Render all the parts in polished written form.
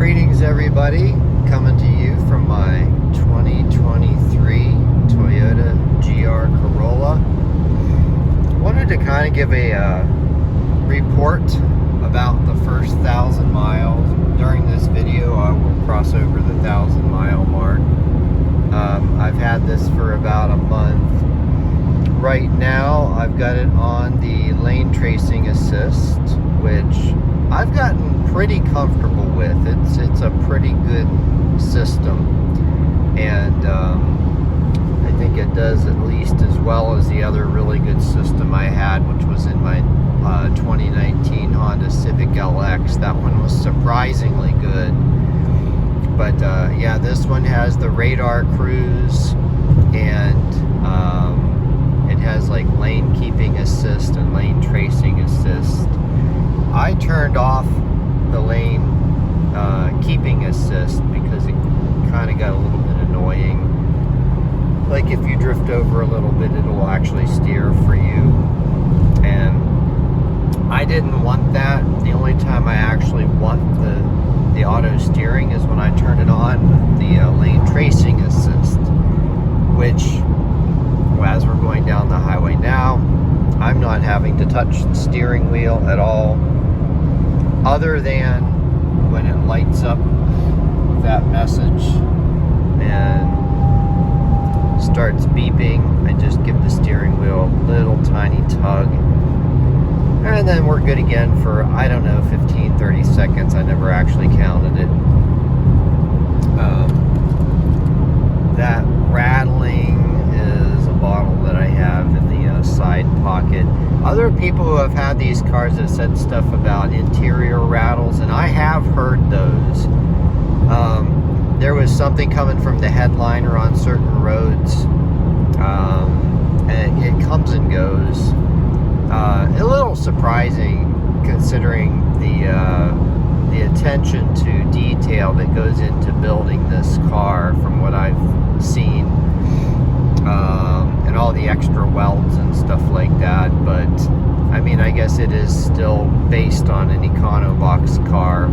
Greetings everybody, coming to you from my 2023 Toyota GR Corolla. Wanted to kind of give a report about the first 1,000 miles. During this video I will cross over the 1,000 mile mark. I've had this for about a month. Right now I've got it on the lane tracing assist, which I've gotten pretty comfortable with. It's a pretty good system, and I think it does at least as well as the other really good system I had, which was in my 2019 Honda Civic LX. That one was surprisingly good. But yeah, this one has the radar cruise, and it has like lane keeping assist and lane tracing assist. I turned off the lane keeping assist because it kind of got a little bit annoying. Like if you drift over a little bit, it'll actually steer for you, and I didn't want that. The only time I actually want the auto steering is when I turn it on, the lane tracing assist, which, as we're going down the highway now, I'm not having to touch the steering wheel at all, other than when it lights up that message and starts beeping. I just give the steering wheel a little tiny tug, and then we're good again for, I don't know, 15-30 seconds. I never actually counted it. That rattling is a bottle that I have in the side pocket. Other people who have had these cars have said stuff about interior rattles, and I have heard those. There was something coming from the headliner on certain roads, and it comes and goes. A little surprising considering the attention to detail that goes into building this car, from what I've seen, and all the extra welds and stuff like that. But I mean, I guess it is still based on an Econobox car,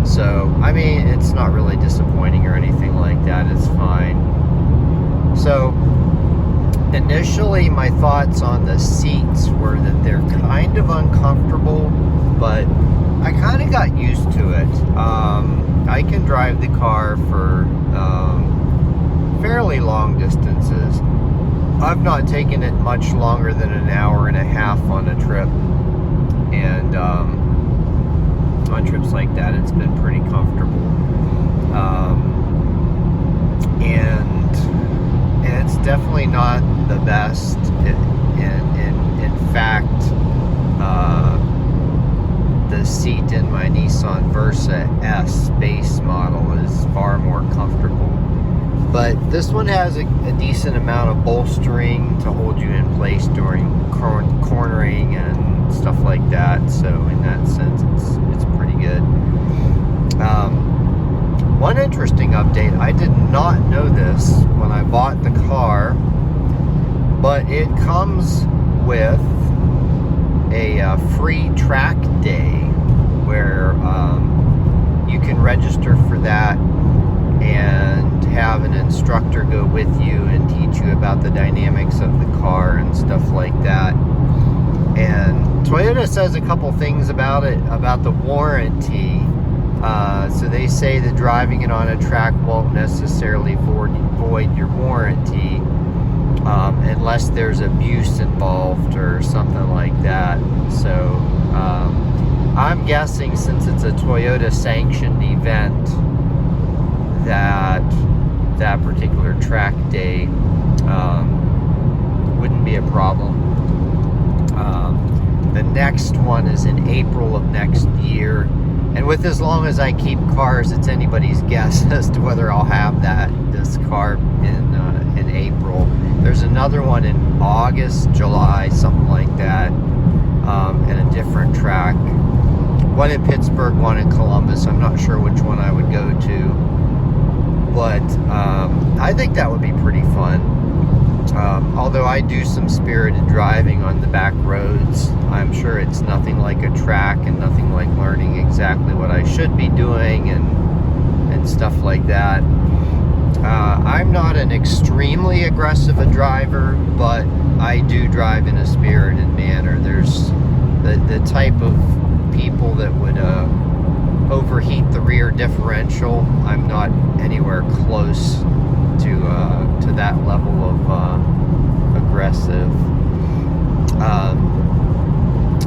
so I mean, it's not really disappointing or anything like that. It's fine. So initially my thoughts on the seats were that they're kind of uncomfortable, but I kind of got used to it. I can drive the car for fairly long distances. I've not taken it much longer than an hour and a half on a trip, and on trips like that it's been pretty comfortable, and it's definitely not the best. In fact, the seat in my Nissan Versa S base model is far more comfortable. But this one has a decent amount of bolstering to hold you in place during cornering and stuff like that. So in that sense, it's pretty good. One interesting update, I did not know this when I bought the car, but it comes with a free track day where you can register for that and have an instructor go with you and teach you about the dynamics of the car and stuff like that. And Toyota says a couple things about it, about the warranty. So they say that driving it on a track won't necessarily void your warranty, unless there's abuse involved or something like that. So I'm guessing, since it's a Toyota sanctioned event, that particular track day wouldn't be a problem. The next one is in April of next year, and with as long as I keep cars, it's anybody's guess as to whether I'll have this car in April. There's another one in August, July, something like that, and a different track. One in Pittsburgh, one in Columbus. I'm not sure which one I would go to, but I think that would be pretty fun. Although I do some spirited driving on the back roads, I'm sure it's nothing like a track and nothing like learning exactly what I should be doing and stuff like that. I'm not an extremely aggressive a driver, but I do drive in a spirited manner. There's the type of people that would overheat the rear differential. I'm not anywhere close to that level of aggressive.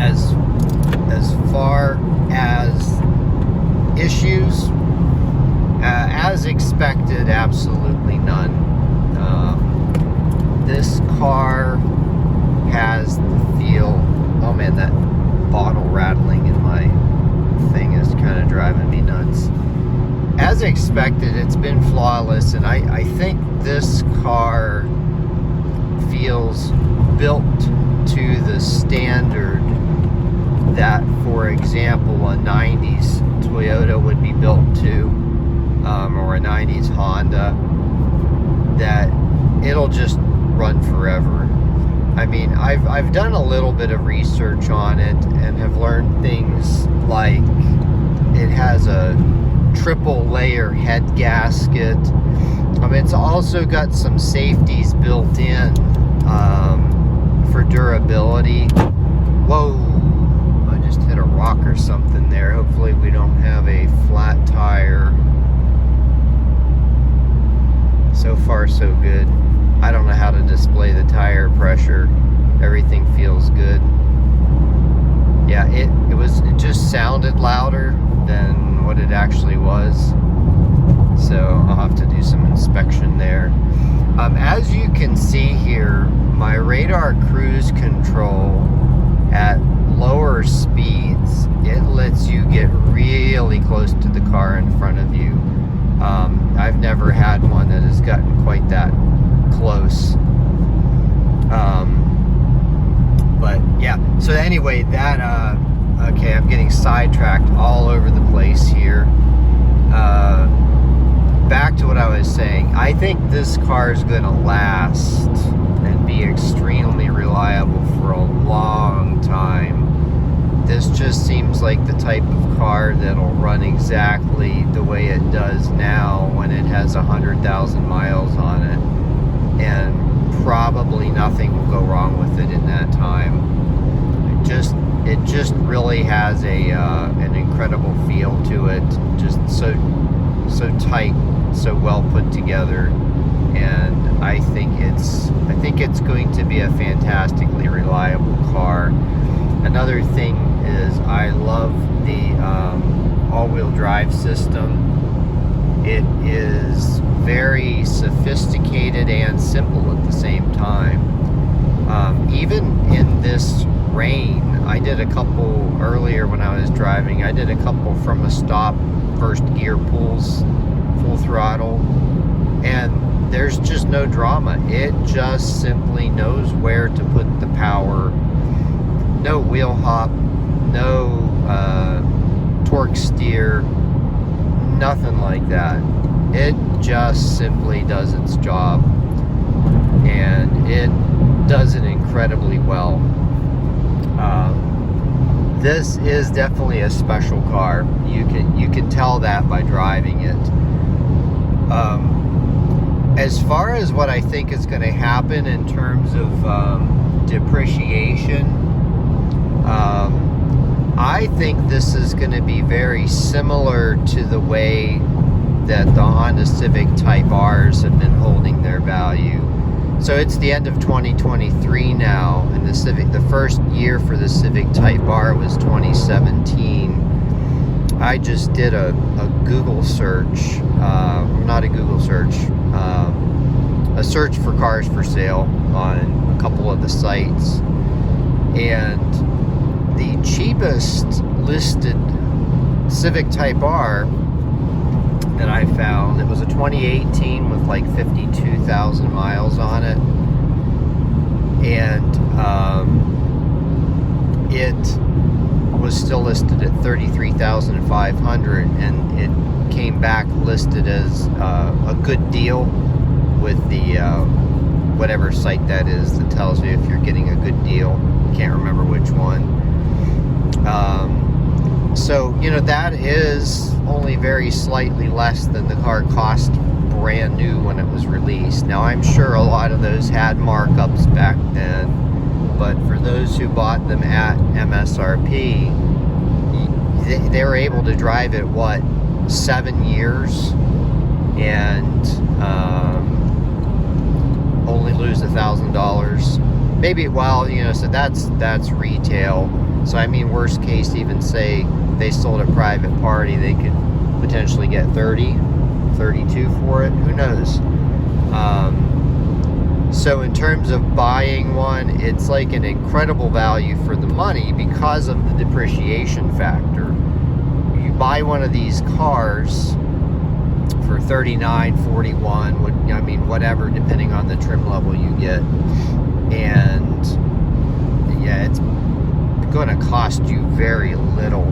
As far as issues, as expected, absolutely none. This car has the feel. Oh man, that bottle rattling in my thing is kind of driving me nuts. As expected, it's been flawless, and I think this car feels built to the standard that, for example, a 90s Toyota would be built to, or a 90s Honda, that it'll just run forever. I mean, I've done a little bit of research on it and have learned things like it has a triple layer head gasket. It's also got some safeties built in for durability. Whoa, I just hit a rock or something there. Hopefully we don't have a flat tire. So far so good. I don't know how to display the tire pressure. Everything feels good. Yeah, it just sounded louder than what it actually was. So I'll have to do some inspection there. As you can see here, my radar cruise control at lower speeds, it lets you get really close to the car in front of you. I've never had one that has gotten quite that close. But yeah, so anyway, that okay, I'm getting sidetracked all over the place here. Back to what I was saying. I think this car is going to last and be extremely reliable for a long time. This just seems like the type of car that'll run exactly the way it does now when it has 100,000 miles on it, and probably nothing will go wrong with it in that time. It just really has an incredible feel to it. Just so tight, so well put together, and I think it's going to be a fantastically reliable car. Another thing is I love the all-wheel drive system. It is very sophisticated and simple at the same time. Even in this rain, I did a couple earlier when I was driving. I did a couple from a stop first gear pulls, full throttle, and there's just no drama. It just simply knows where to put the power. No wheel hop, no torque steer, nothing like that. It just simply does its job, and it does it incredibly well. This is definitely a special car. You can tell that by driving it. As far as what I think is going to happen in terms of depreciation, I think this is going to be very similar to the way that the Honda Civic Type Rs have been holding their value. So it's the end of 2023 now, and the first year for the Civic Type R was 2017. I just did a Google search, not a Google search, a search for cars for sale on a couple of the sites, and the cheapest listed Civic Type R that I found, it was a 2018 with like 52,000 miles on it, and it was still listed at 33,500, and it came back listed as a good deal with the whatever site that is that tells you if you're getting a good deal. Can't remember which one. So, you know, that is only very slightly less than the car cost brand new when it was released. Now, I'm sure a lot of those had markups back then, but for those who bought them at MSRP, they were able to drive it, what, 7 years, and only lose $1,000. Maybe, well, you know, so that's retail. So I mean, worst case, even say they sold a private party, they could potentially get 30, 32 for it. Who knows? So in terms of buying one, it's like an incredible value for the money because of the depreciation factor. You buy one of these cars for 39, 41, I mean, whatever, depending on the trim level you get. And yeah, it's going to cost you very little.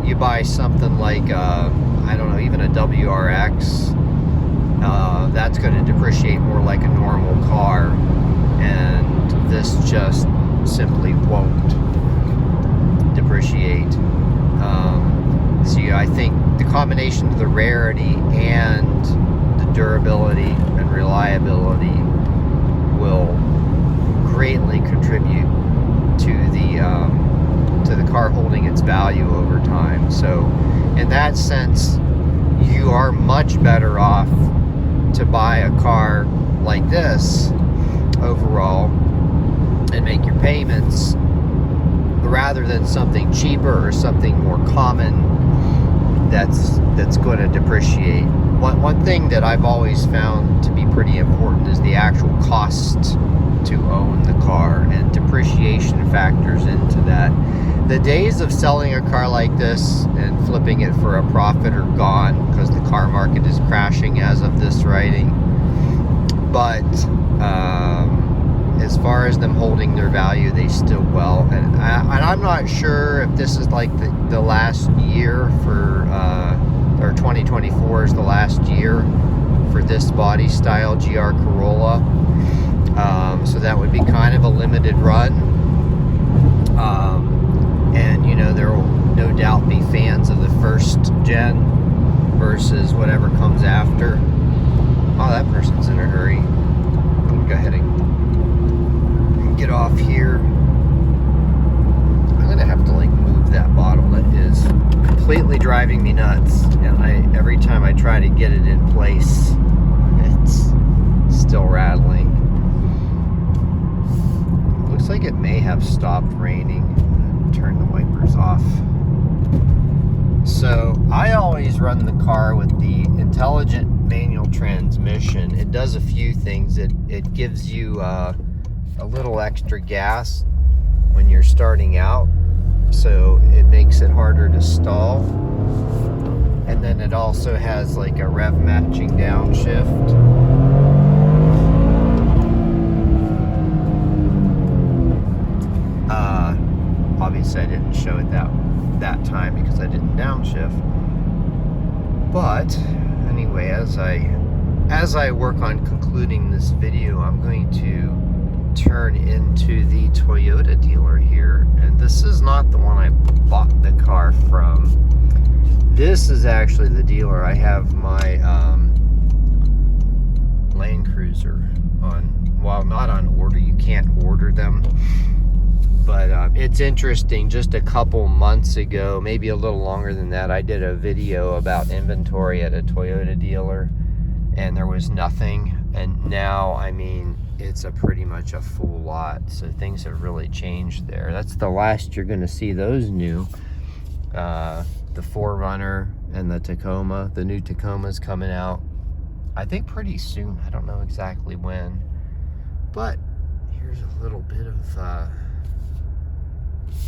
You buy something like, I don't know, even a WRX, that's going to depreciate more like a normal car, and this just simply won't depreciate. So yeah, I think the combination of the rarity and the durability and reliability will greatly contribute to the car holding its value over time. So in that sense, you are much better off to buy a car like this overall and make your payments rather than something cheaper or something more common that's going to depreciate. One thing that I've always found to be pretty important is the actual cost to own the car, and depreciation factors into that. The days of selling a car like this and flipping it for a profit are gone because the car market is crashing as of this writing. But as far as them holding their value, they still will. And I'm not sure if this is like the last year for, or 2024 is the last year for this body style GR Corolla. So that would be kind of a limited run. And, you know, there will no doubt be fans of the first gen versus whatever comes after. Oh, that person's in a hurry. Let me go ahead and get off here. I'm gonna have to like move that bottle. That is completely driving me nuts, and every time I try to get it in place, it's still rattling. Looks like it may have stopped raining. Turn the wipers off. So I always run the car with the intelligent manual transmission. It does a few things. It gives you a little extra gas when you're starting out, so it makes it harder to stall. And then it also has like a rev matching downshift. Obviously I didn't show it that time because I didn't downshift. But anyway, as I work on concluding this video, I'm going to turn into the Toyota dealer here, and this is not the one I bought the car from. This is actually the dealer. I have my Land Cruiser on, well, not on order. You can't order them, but it's interesting. Just a couple months ago, maybe a little longer than that, I did a video about inventory at a Toyota dealer, and there was nothing. And now, I mean, it's pretty much a full lot. So things have really changed there. That's the last you're going to see those new. The 4Runner and the Tacoma. The new Tacoma's coming out, I think, pretty soon. I don't know exactly when. But here's a little bit of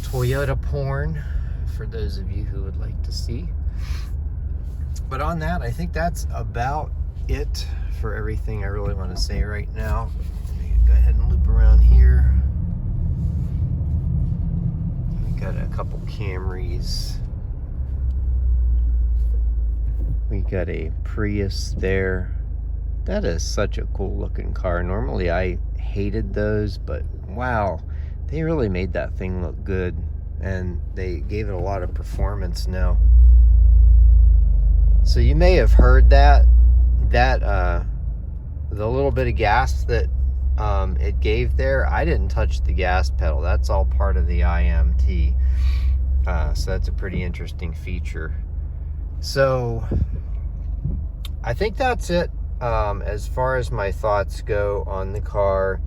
Toyota porn for those of you who would like to see. But on that, I think that's about it for everything I really want to say right now. Let me go ahead and loop around here. We got a couple Camrys. We got a Prius there. That is such a cool looking car. Normally I hated those, but wow, they really made that thing look good, and they gave it a lot of performance now. So you may have heard that the little bit of gas that it gave there, I didn't touch the gas pedal. That's all part of the IMT. So that's a pretty interesting feature. So I think that's it. As far as my thoughts go on the car,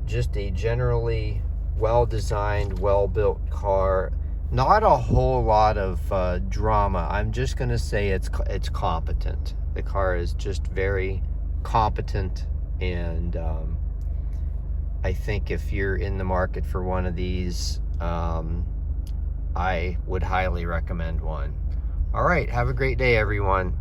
just a generally well-designed, well-built car. Not a whole lot of drama. I'm just going to say it's competent. The car is just very competent, and I think if you're in the market for one of these, I would highly recommend one. All right, have a great day, everyone.